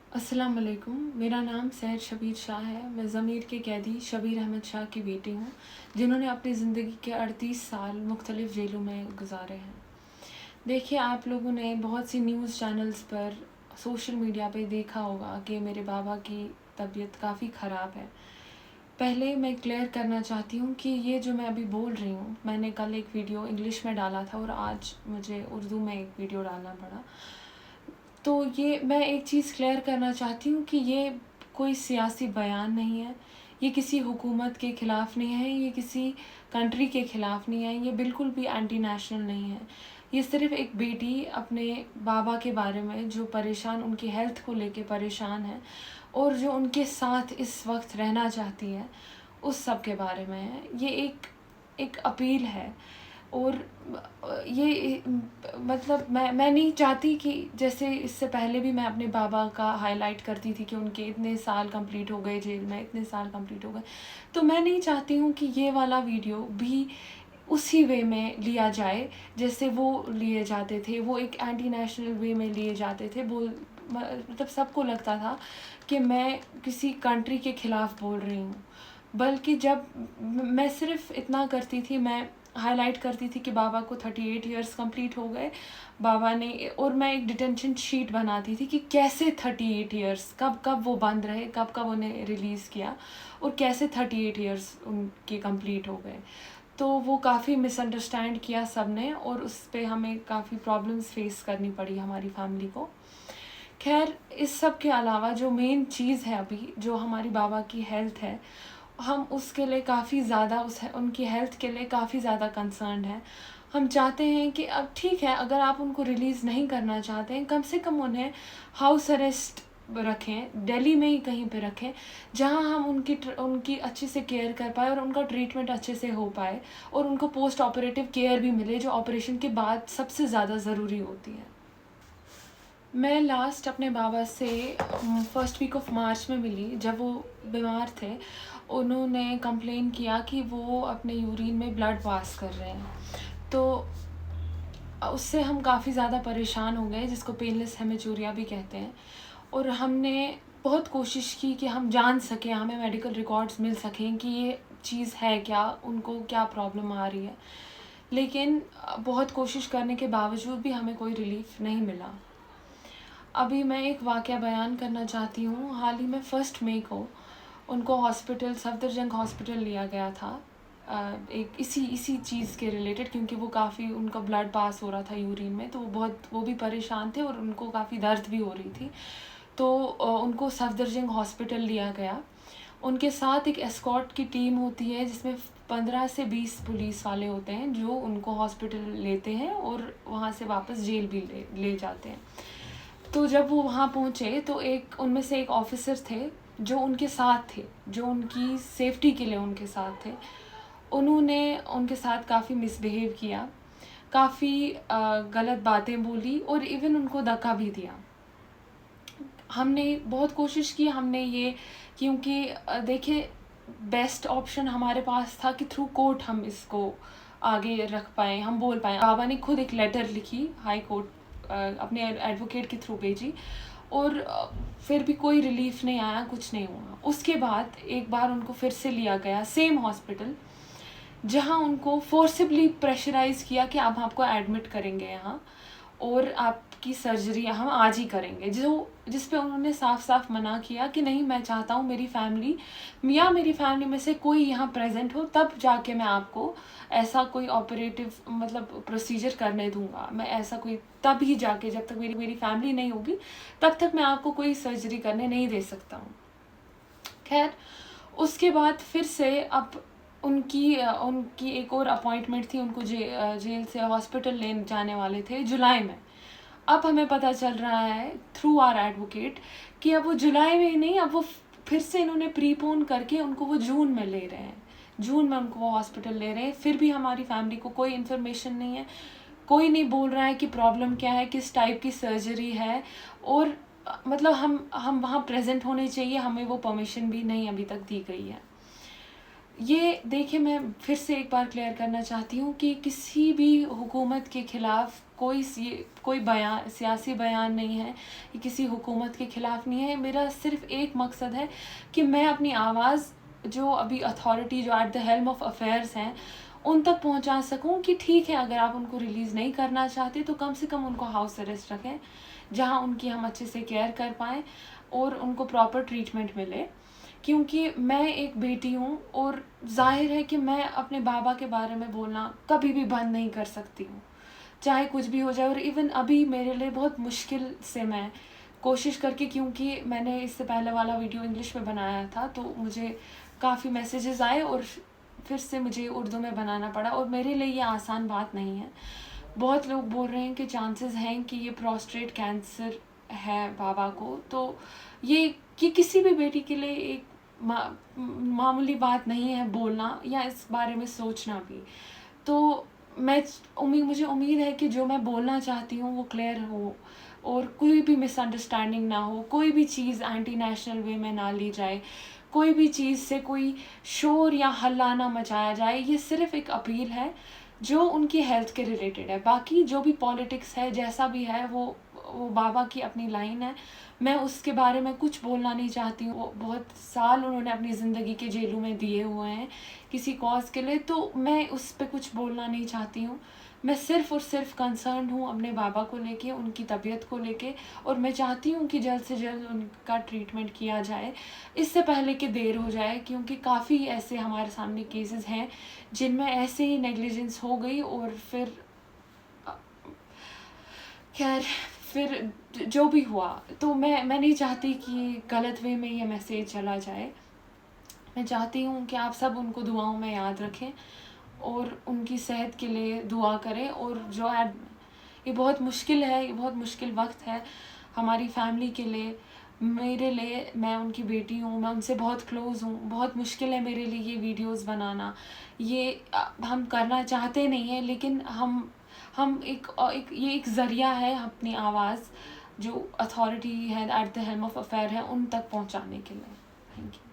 अस्सलाम वालेकुम। मेरा नाम सैयद शबीर शाह है। मैं ज़मीर के कैदी शबीर अहमद शाह की बेटी हूँ, जिन्होंने अपनी ज़िंदगी के 38 साल मुख्तलिफ़ जेलों में गुजारे हैं। देखिए, आप लोगों ने बहुत सी न्यूज़ चैनल्स पर, सोशल मीडिया पे देखा होगा कि मेरे बाबा की तबीयत काफ़ी ख़राब है। पहले मैं क्लियर करना चाहती हूँ कि ये जो मैं अभी बोल रही हूँ, मैंने कल एक वीडियो इंग्लिश में डाला था और आज मुझे उर्दू में एक वीडियो डालना पड़ा। तो ये मैं एक चीज़ क्लियर करना चाहती हूँ कि ये कोई सियासी बयान नहीं है, ये किसी हुकूमत के ख़िलाफ़ नहीं है, ये किसी कंट्री के ख़िलाफ़ नहीं है, ये बिल्कुल भी एंटी नेशनल नहीं है। ये सिर्फ़ एक बेटी अपने बाबा के बारे में जो परेशान, उनकी हेल्थ को लेके परेशान है और जो उनके साथ इस वक्त रहना चाहती है, उस सब के बारे में है। ये एक अपील है। और ये मतलब मैं नहीं चाहती कि जैसे इससे पहले भी मैं अपने बाबा का हाईलाइट करती थी कि उनके इतने साल कंप्लीट हो गए जेल में, इतने साल कंप्लीट हो गए। तो मैं नहीं चाहती हूँ कि ये वाला वीडियो भी उसी वे में लिया जाए जैसे वो लिए जाते थे। वो एक एंटी नेशनल वे में लिए जाते थे। मतलब सबको लगता था कि मैं किसी कंट्री के ख़िलाफ़ बोल रही हूँ। बल्कि जब मैं सिर्फ़ इतना करती थी, मैं हाईलाइट करती थी कि बाबा को 38 इयर्स कंप्लीट हो गए। बाबा ने, और मैं एक डिटेंशन शीट बनाती थी कि कैसे 38 इयर्स, कब कब वो बंद रहे, कब कब उन्हें रिलीज़ किया और कैसे 38 इयर्स उनके कंप्लीट हो गए। तो वो काफ़ी मिसअंडरस्टैंड किया सब ने और उस पे हमें काफ़ी प्रॉब्लम्स फेस करनी पड़ी हमारी फैमिली को। खैर, इस सब के अलावा जो मेन चीज़ है अभी, जो हमारी बाबा की हेल्थ है, हम उसके लिए काफ़ी ज़्यादा उनकी हेल्थ के लिए काफ़ी ज़्यादा कंसर्न्ड हैं। हम चाहते हैं कि अब ठीक है, अगर आप उनको रिलीज़ नहीं करना चाहते हैं, कम से कम उन्हें हाउस अरेस्ट रखें, दिल्ली में ही कहीं पे रखें, जहां हम उनकी अच्छे से केयर कर पाए और उनका ट्रीटमेंट अच्छे से हो पाए और उनको पोस्ट ऑपरेटिव केयर भी मिले, जो ऑपरेशन के बाद सबसे ज़्यादा ज़रूरी होती है। मैं लास्ट अपने बाबा से फर्स्ट वीक ऑफ मार्च में मिली, जब वो बीमार थे। उन्होंने कंप्लेन किया कि वो अपने यूरिन में ब्लड पास कर रहे हैं। तो उससे हम काफ़ी ज़्यादा परेशान हो गए, जिसको पेनलेस हेमेचूरिया भी कहते हैं। और हमने बहुत कोशिश की कि हम जान सकें, हमें मेडिकल रिकॉर्ड्स मिल सकें कि ये चीज़ है क्या, उनको क्या प्रॉब्लम आ रही है। लेकिन बहुत कोशिश करने के बावजूद भी हमें कोई रिलीफ नहीं मिला। अभी मैं एक वाक़या बयान करना चाहती हूँ। हाल ही में 1 मई को उनको हॉस्पिटल, सफदरजंग हॉस्पिटल लिया गया था, एक इसी चीज़ के रिलेटेड, क्योंकि वो काफ़ी, उनका ब्लड पास हो रहा था यूरिन में, तो वो भी परेशान थे और उनको काफ़ी दर्द भी हो रही थी। तो उनको सफदरजंग हॉस्पिटल लिया गया। उनके साथ एक एस्कॉर्ट की टीम होती है, जिसमें 15 से 20 पुलिस वाले होते हैं, जो उनको हॉस्पिटल लेते हैं और वहाँ से वापस जेल भी ले जाते हैं। तो जब वो वहाँ पहुँचे तो एक उनमें से एक ऑफिसर थे जो उनके साथ थे, जो उनकी सेफ्टी के लिए उनके साथ थे। उन्होंने उनके साथ काफ़ी मिसबिहेव किया, काफ़ी गलत बातें बोली और इवन उनको धक्का भी दिया। हमने बहुत कोशिश की, हमने ये, क्योंकि देखिए, बेस्ट ऑप्शन हमारे पास था कि थ्रू कोर्ट हम इसको आगे रख पाएँ, हम बोल पाएँ। बाबा ने खुद एक लेटर लिखी हाई कोर्ट, अपने एडवोकेट के थ्रू भेजी और फिर भी कोई रिलीफ नहीं आया, कुछ नहीं हुआ। उसके बाद एक बार उनको फिर से लिया गया सेम हॉस्पिटल, जहां उनको फोर्सिबली प्रेशराइज़ किया कि अब आपको एडमिट करेंगे यहाँ और आपकी सर्जरी हम आज ही करेंगे, जिस पे उन्होंने साफ साफ मना किया कि नहीं, मैं चाहता हूँ मेरी फैमिली में से कोई यहाँ प्रेजेंट हो, तब जाके मैं आपको ऐसा कोई ऑपरेटिव मतलब प्रोसीजर करने दूंगा। मैं ऐसा कोई, तब ही जाके, जब तक मेरी फैमिली नहीं होगी तब तक मैं आपको कोई सर्जरी करने नहीं दे सकता हूँ। खैर, उसके बाद फिर से अब उनकी एक और अपॉइंटमेंट थी, उनको जेल से हॉस्पिटल ले जाने वाले थे जुलाई में। अब हमें पता चल रहा है थ्रू आवर एडवोकेट कि अब वो जुलाई में ही नहीं, अब वो फिर से इन्होंने प्रीपोन करके उनको वो जून में ले रहे हैं। जून में उनको वो हॉस्पिटल ले रहे हैं। फिर भी हमारी फैमिली को कोई इन्फॉर्मेशन नहीं है, कोई नहीं बोल रहा है कि प्रॉब्लम क्या है, किस टाइप की सर्जरी है। और मतलब हम वहाँ प्रेजेंट होने चाहिए, हमें वो परमिशन भी नहीं अभी तक दी गई है। ये देखिए, मैं फिर से एक बार क्लियर करना चाहती हूँ कि किसी भी हुकूमत के ख़िलाफ़ कोई बयान, सियासी बयान नहीं है, ये किसी हुकूमत के ख़िलाफ़ नहीं है। मेरा सिर्फ़ एक मकसद है कि मैं अपनी आवाज़ जो अभी अथॉरिटी जो at the helm of affairs हैं, उन तक पहुँचा सकूँ कि ठीक है, अगर आप उनको रिलीज़ नहीं करना चाहते तो कम से कम उनको हाउस अरेस्ट रखें, जहाँ उनकी हम अच्छे से केयर कर पाएँ और उनको प्रॉपर ट्रीटमेंट मिले। क्योंकि मैं एक बेटी हूँ और ज़ाहिर है कि मैं अपने बाबा के बारे में बोलना कभी भी बंद नहीं कर सकती हूँ, चाहे कुछ भी हो जाए। और इवन अभी मेरे लिए बहुत मुश्किल से मैं कोशिश करके, क्योंकि मैंने इससे पहले वाला वीडियो इंग्लिश में बनाया था तो मुझे काफ़ी मैसेजेस आए और फिर से मुझे उर्दू में बनाना पड़ा, और मेरे लिए ये आसान बात नहीं है। बहुत लोग बोल रहे हैं कि चांसेस हैं कि ये प्रोस्टेट कैंसर है बाबा को, तो ये किसी भी बेटी के लिए एक मामूली बात नहीं है बोलना या इस बारे में सोचना भी। तो मुझे उम्मीद है कि जो मैं बोलना चाहती हूँ वो क्लियर हो और कोई भी मिसअंडरस्टैंडिंग ना हो, कोई भी चीज़ एंटी नेशनल वे में ना ली जाए, कोई भी चीज़ से कोई शोर या हल्ला ना मचाया जाए। ये सिर्फ़ एक अपील है जो उनकी हेल्थ के रिलेटेड है। बाकी जो भी पॉलिटिक्स है, जैसा भी है, वो बाबा की अपनी लाइन है, मैं उसके बारे में कुछ बोलना नहीं चाहती हूँ। वो बहुत साल उन्होंने अपनी ज़िंदगी के जेलों में दिए हुए हैं किसी कॉज़ के लिए, तो मैं उस पे कुछ बोलना नहीं चाहती हूँ। मैं सिर्फ़ और सिर्फ कंसर्न हूँ अपने बाबा को लेके, उनकी तबीयत को लेके, और मैं चाहती हूँ कि जल्द से जल्द उनका ट्रीटमेंट किया जाए, इससे पहले कि देर हो जाए, क्योंकि काफ़ी ऐसे हमारे सामने केसेस हैं जिनमें ऐसे ही नेग्लिजेंस हो गई और फिर खैर फिर जो भी हुआ, तो मैं नहीं चाहती कि गलत वे में ये मैसेज चला जाए। मैं चाहती हूँ कि आप सब उनको दुआओं में याद रखें और उनकी सेहत के लिए दुआ करें। और ये बहुत मुश्किल है, ये बहुत मुश्किल वक्त है हमारी फैमिली के लिए, मेरे लिए। मैं उनकी बेटी हूँ, मैं उनसे बहुत क्लोज़ हूँ। बहुत मुश्किल है मेरे लिए ये वीडियोस बनाना। ये हम करना चाहते नहीं हैं, लेकिन हम ये एक ज़रिया है अपनी आवाज़ जो अथॉरिटी है at the helm of affair है उन तक पहुँचाने के लिए। Thank you.